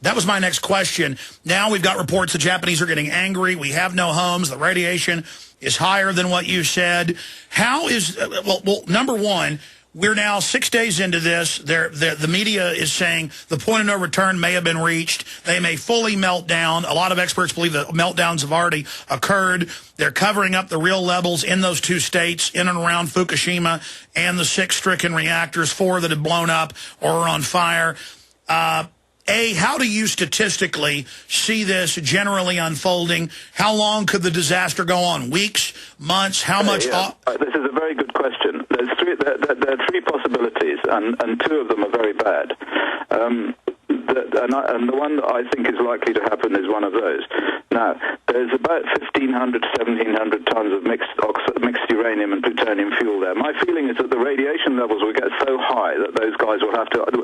That was my next question. Now we've got reports the Japanese are getting angry. We have no homes. The radiation is higher than what you said. How is, well, number one, we're now 6 days into this. The media is saying the point of no return may have been reached. They may fully melt down. A lot of experts believe that meltdowns have already occurred. They're covering up the real levels in those two states, in and around Fukushima, and the 6 stricken reactors, 4 that have blown up or are on fire. How do you statistically see this generally unfolding? How long could the disaster go on? Weeks, months? How much? This is a very good question. There are 3 possibilities, and 2 of them are very bad. And the one that I think is likely to happen is one of those. Now, there's about 1,500 to 1,700 tons of mixed uranium and plutonium fuel there. My feeling is that the radiation levels will get so high that those guys will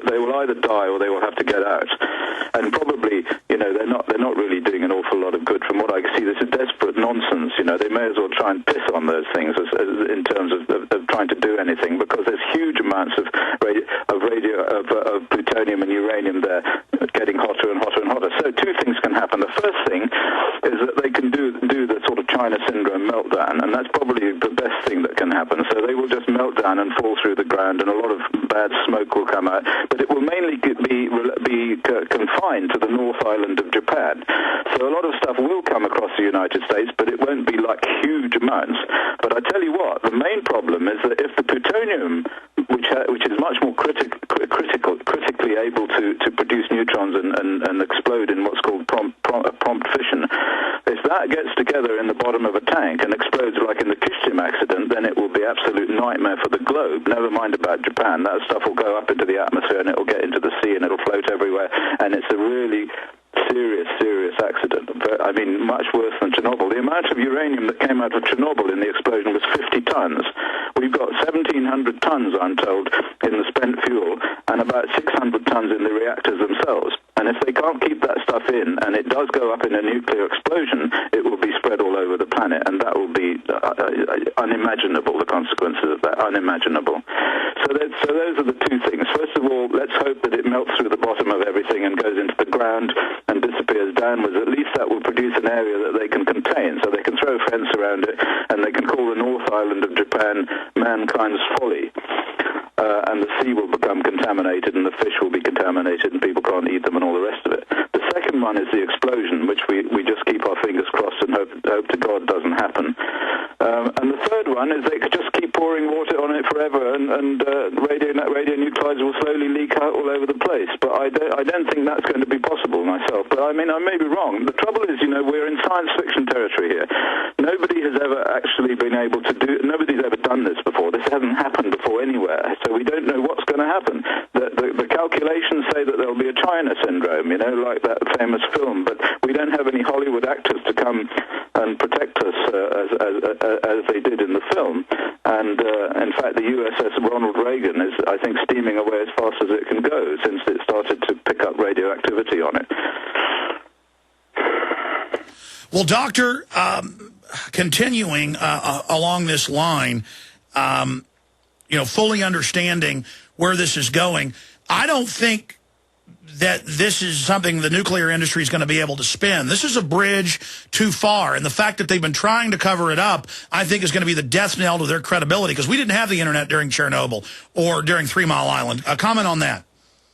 they will either die or they will have to get out. And probably, they're not really doing an awful lot of good. From what I see, this is desperate nonsense. They may as well try and piss on those things as in terms of trying to do anything, because there's huge amounts of plutonium and uranium there, getting hotter and hotter and hotter. So 2 things can happen. The first thing is that they can do the sort of China syndrome meltdown, and that's probably the best thing that can happen. So they will just melt down and fall through the ground, and a lot of bad smoke will come out, but it will mainly be confined to the North Island of Japan. So a lot of stuff will come across the United States, but it won't be like huge amounts. But I tell you what, the main problem is that if the plutonium, which is much more critically able to produce neutrons and explode in what's called prompt fission, if that gets together in the bottom of a tank and explodes like in the Fukushima accident, then it will be absolute nightmare for the globe. Never mind about Japan. That stuff will go up into the atmosphere and it will get into the sea and it will float everywhere, and it's a really serious accident. I mean, much worse than Chernobyl. The amount of uranium that came out of Chernobyl in the explosion was 50 tons. We've got 1,700 tons, I'm told, in the spent fuel, and about 600 tons in the reactors themselves. And if they can't keep that stuff in, and it does go up in a nuclear explosion, it will be spread all over the planet, and that will be unimaginable, the consequences of that, unimaginable. So those are the 2 things. First of all, let's hope that it melts through the bottom of everything and goes into the ground and disappears downwards. At least that will produce an area that they can contain, so they can throw a fence around it, and they can call the North Island of Japan mankind's folly. And the sea will become contaminated, and the fish will be contaminated, and people can't eat them, and all the rest of it. The second one is the explosion, which we just keep our fingers crossed and hope to God doesn't happen. And the third one is they could just keep pouring water on it forever, and radionuclides will slowly leak out all over the place. But I don't think that's going to be possible myself. But I mean, I may be wrong. The trouble is, we're in science fiction territory here. Nobody has ever actually been able to nobody's ever done this before. This hasn't happened before anywhere. So we don't know what's going to happen. The calculations say that there'll be a China syndrome, like that famous film, but we don't have any Hollywood actors to come and protect us as they did in the film. And in fact, the USS Ronald Reagan is, I think, steaming away as fast as it can go since it started to pick up radioactivity on it. Well, Doctor, continuing along this line, fully understanding where this is going, I don't think that this is something the nuclear industry is going to be able to spin. This is a bridge too far, and the fact that they've been trying to cover it up, I think, is going to be the death knell to their credibility, because we didn't have the internet during Chernobyl or during 3 Mile Island. A comment on that.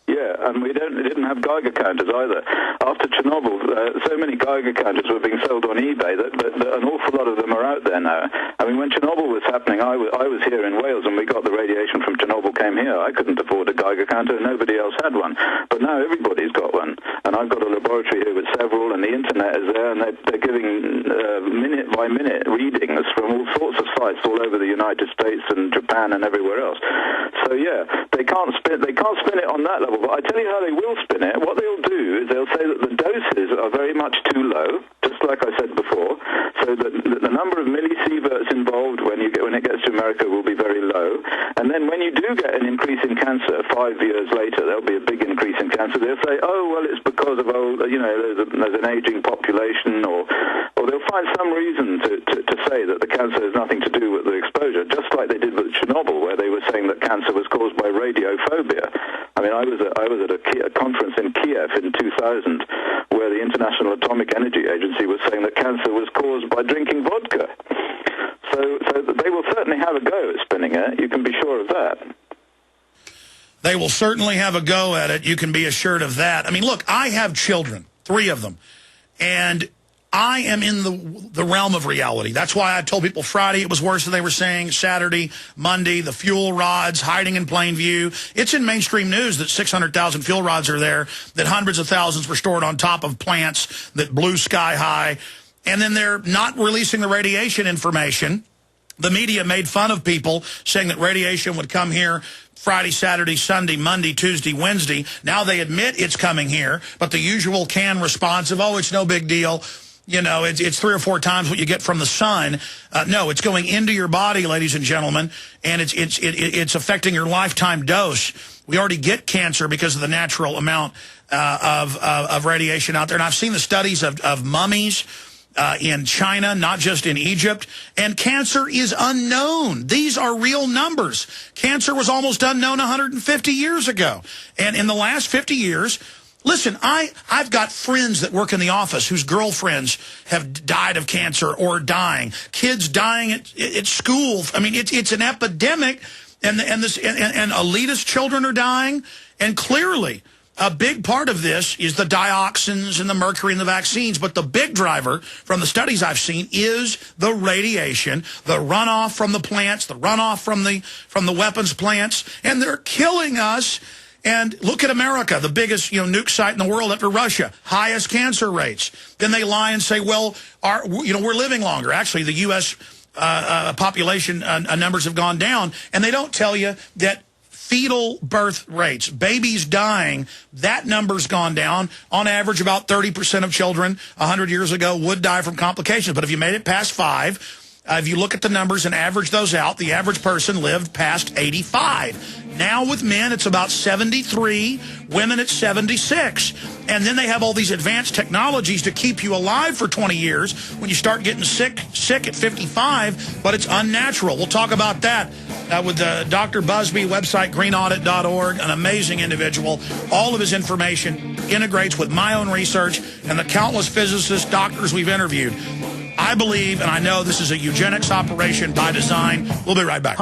Yeah, and we didn't have Geiger counters either. After Chernobyl, so many Geiger counters were being sold on eBay that an awful lot of them are out there now. I mean, when Chernobyl was happening, I was here in Wales, and we got the radiation from Chernobyl came here. I couldn't afford a Geiger counter. Nobody else had one. But now everybody's got one. And I've got a laboratory here with several, and the internet is there, and they're giving minute-by-minute readings from all sorts of sites all over the United States and Japan and everywhere else. So, yeah, they can't spin it on that level. But I tell you how they will spin it. What they'll do is they'll say that the doses are very much too low, just like I said before, so that the number of millisieverts involved when it gets to America will be very low. And then when you do get an increase in cancer 5 years later, there'll be a big increase in cancer. They'll say, oh, well, it's because of there's an aging population, or they'll find some reason to say that the cancer has nothing to do with the exposure, just like they did with Chernobyl, where they were saying that cancer was caused by radiophobia. I mean, I was at a conference in Kiev in 2000, 2000, where the International Atomic Energy Agency was saying that cancer was caused by drinking vodka. So they will certainly have a go at spinning it. You can be sure of that. They will certainly have a go at it. You can be assured of that. I mean, look, I have children, 3 of them, and I am in the realm of reality. That's why I told people Friday it was worse than they were saying. Saturday, Monday, the fuel rods hiding in plain view. It's in mainstream news that 600,000 fuel rods are there, that hundreds of thousands were stored on top of plants that blew sky high. And then they're not releasing the radiation information. The media made fun of people saying that radiation would come here Friday, Saturday, Sunday, Monday, Tuesday, Wednesday. Now they admit it's coming here, but the usual canned response of, oh, it's no big deal. You know, it's 3 or 4 times what you get from the sun. No, it's going into your body, ladies and gentlemen, and it's affecting your lifetime dose. We already get cancer because of the natural amount of radiation out there. And I've seen the studies of mummies in China, not just in Egypt. And cancer is unknown. These are real numbers. Cancer was almost unknown 150 years ago. And in the last 50 years... Listen, I've got friends that work in the office whose girlfriends have died of cancer or dying. Kids dying at school. I mean, it's an epidemic, and elitist children are dying. And clearly, a big part of this is the dioxins and the mercury in the vaccines. But the big driver from the studies I've seen is the radiation, the runoff from the plants, the runoff from the weapons plants, and they're killing us. And look at America, the biggest nuke site in the world after Russia, highest cancer rates. Then they lie and say, well, we're living longer. Actually, the U.S. Population numbers have gone down, and they don't tell you that fetal birth rates, babies dying, that number's gone down. On average, about 30% of children 100 years ago would die from complications. But if you made it past 5, if you look at the numbers and average those out, the average person lived past 85. Now with men, it's about 73. Women, it's 76. And then they have all these advanced technologies to keep you alive for 20 years when you start getting sick at 55, but it's unnatural. We'll talk about that with Dr. Busby, website greenoudit.org, an amazing individual. All of his information integrates with my own research and the countless physicists, doctors we've interviewed. I believe, and I know this is a eugenics operation by design. We'll be right back.